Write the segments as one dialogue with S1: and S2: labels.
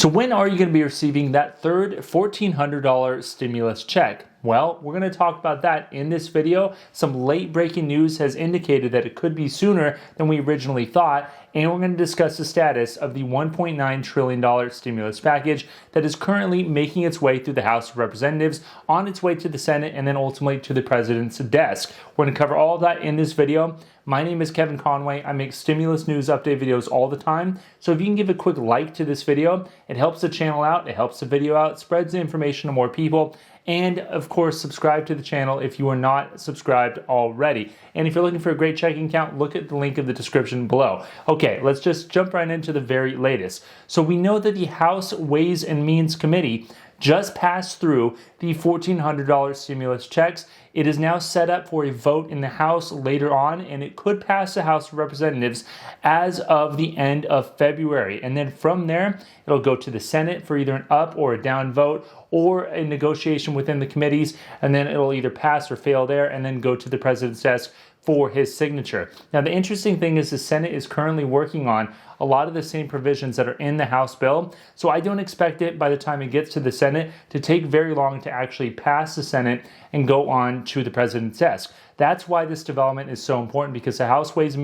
S1: So when are you going to be receiving that third $1,400 stimulus check? Well, we're going to talk about that in this video. Some late breaking news has indicated that it could be sooner than we originally thought, and we're going to discuss the status of the $1.9 trillion stimulus package that is currently making its way through the House of Representatives, on its way to the Senate, and then ultimately to the President's desk. We're going to cover all of that in this video. My name is Kevin Conway. I make stimulus news update videos all the time. So if you can give a quick like to this video, it helps the channel out, it helps the video out, spreads the information to more people. And of course, subscribe to the channel if you are not subscribed already. And if you're looking for a great checking account, look at the link in the description below. Okay, let's just jump right into the very latest. So we know that the House Ways and Means Committee just passed through the $1,400 stimulus checks. It is now set up for a vote in the House later on, and it could pass the House of Representatives as of the end of February. And then from there, it'll go to the Senate for either an up or a down vote, or a negotiation within the committees, and then it'll either pass or fail there, and then go to the President's desk for his signature. Now, the interesting thing is the Senate is currently working on a lot of the same provisions that are in the House bill, so I don't expect it by the time it gets to the Senate to take very long to actually pass the Senate and go on to the President's desk. That's why this development is so important, because the House Ways and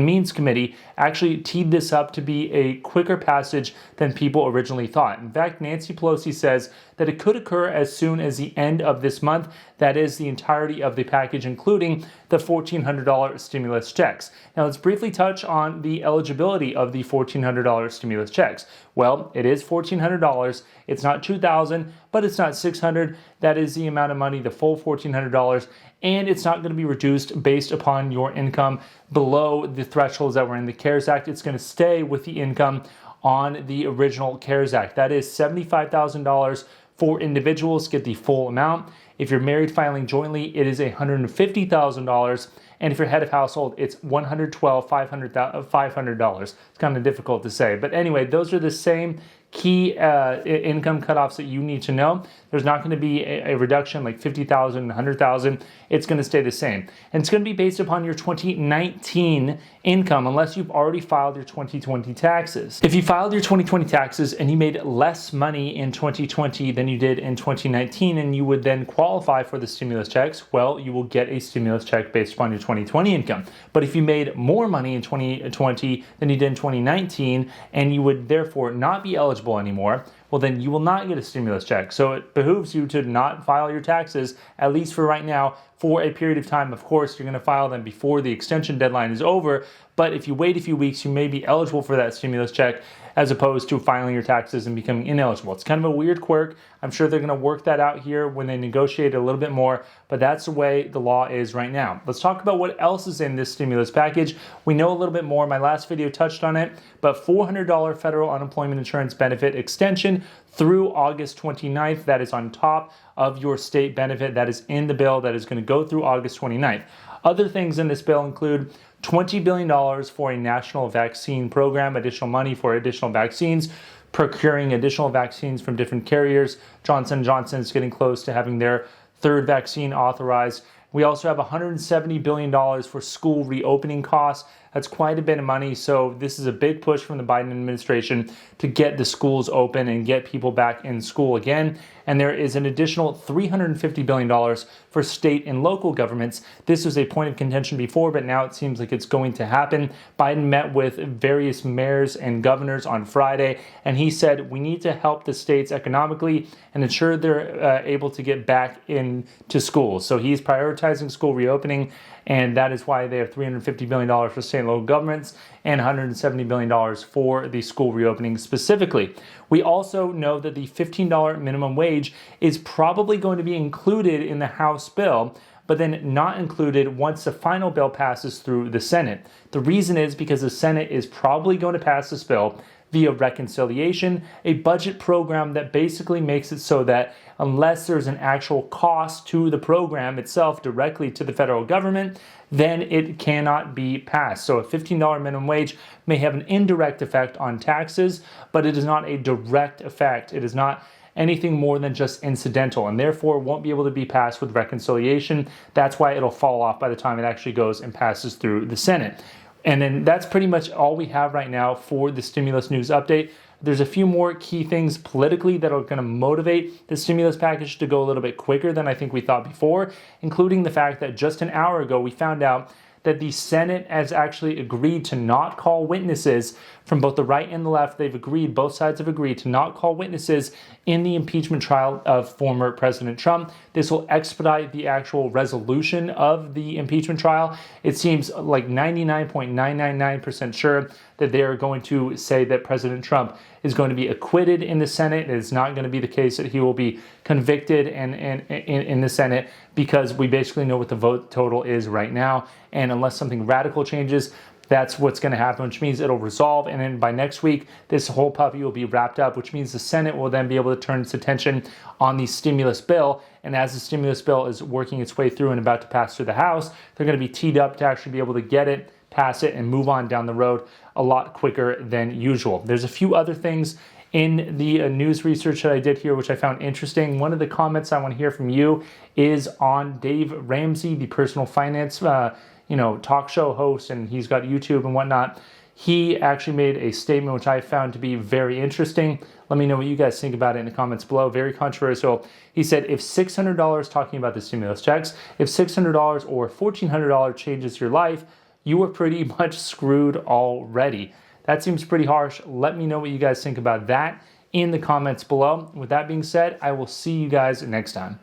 S1: Means Committee actually teed this up to be a quicker passage than people originally thought. In fact, Nancy Pelosi says that it could occur as soon as the end of this month. That is the entirety of the package, including the $1,400 stimulus checks. Now, let's briefly touch on the eligibility of the $1,400 stimulus checks. Well, it is $1,400. It's not $2,000, but it's not $600. That is the amount of money, the full $1,400, and it's not going to be reduced based upon your income below the thresholds that were in the CARES Act. It's going to stay with the income on the original CARES Act. That is $75,000 for individuals, get the full amount. If you're married filing jointly, it is $150,000. And if you're head of household, it's $112,500. It's kind of difficult to say. But anyway, those are the same key income cutoffs that you need to know. There's not going to be a reduction like $50,000 and $100,000. It's going to stay the same. And it's going to be based upon your 2019 income, unless you've already filed your 2020 taxes. If you filed your 2020 taxes and you made less money in 2020 than you did in 2019, and you would then qualify for the stimulus checks, well, you will get a stimulus check based upon your 2020 income. But if you made more money in 2020 than you did in 2019, and you would therefore not be eligible anymore, well, then you will not get a stimulus check. So it behooves you to not file your taxes, at least for right now, for a period of time. Of course, you're going to file them before the extension deadline is over, but if you wait a few weeks, you may be eligible for that stimulus check, as opposed to filing your taxes and becoming ineligible. It's kind of a weird quirk. I'm sure they're going to work that out here when they negotiate a little bit more, but that's the way the law is right now. Let's talk about what else is in this stimulus package. We know a little bit more. My last video touched on it, but $400 federal unemployment insurance benefit extension through August 29th. That is on top of your state benefit that is in the bill that is going to go through August 29th. Other things in this bill include $20 billion for a national vaccine program, additional money for additional vaccines, procuring additional vaccines from different carriers. Johnson & Johnson is getting close to having their third vaccine authorized. We also have $170 billion for school reopening costs. That's quite a bit of money. So this is a big push from the Biden administration to get the schools open and get people back in school again. And there is an additional $350 billion for state and local governments. This was a point of contention before, but now it seems like it's going to happen. Biden met with various mayors and governors on Friday, and he said we need to help the states economically and ensure they're able to get back into schools. So he's prioritizing school reopening, and that is why they have $350 billion for state and local governments and $170 billion for the school reopening specifically. We also know that the $15 minimum wage is probably going to be included in the House bill, but then not included once the final bill passes through the Senate. The reason is because the Senate is probably going to pass this bill via reconciliation, a budget program that basically makes it so that unless there's an actual cost to the program itself directly to the federal government, then it cannot be passed. So a $15 minimum wage may have an indirect effect on taxes, but it is not a direct effect. It is not anything more than just incidental, and therefore won't be able to be passed with reconciliation. That's why it'll fall off by the time it actually goes and passes through the Senate. And then that's pretty much all we have right now for the stimulus news update. There's a few more key things politically that are going to motivate the stimulus package to go a little bit quicker than I think we thought before, including the fact that just an hour ago we found out that the Senate has actually agreed to not call witnesses from both the right and the left. They've agreed, both sides have agreed to not call witnesses in the impeachment trial of former President Trump. This will expedite the actual resolution of the impeachment trial. It seems like 99.999% sure that they are going to say that President Trump is going to be acquitted in the Senate. It is not going to be the case that he will be convicted in the Senate, because we basically know what the vote total is right now. And unless something radical changes, that's what's going to happen, which means it'll resolve. And then by next week, this whole puppy will be wrapped up, which means the Senate will then be able to turn its attention on the stimulus bill. And as the stimulus bill is working its way through and about to pass through the House, they're going to be teed up to actually be able to get it, pass it, and move on down the road a lot quicker than usual. There's a few other things in the news research that I did here, which I found interesting. One of the comments I want to hear from you is on Dave Ramsey, the personal finance talk show host, and he's got YouTube and whatnot. He actually made a statement which I found to be very interesting. Let me know what you guys think about it in the comments below. Very controversial. He said, if $600, talking about the stimulus checks, if $600 or $1,400 changes your life, you are pretty much screwed already. That seems pretty harsh. Let me know what you guys think about that in the comments below. With that being said, I will see you guys next time.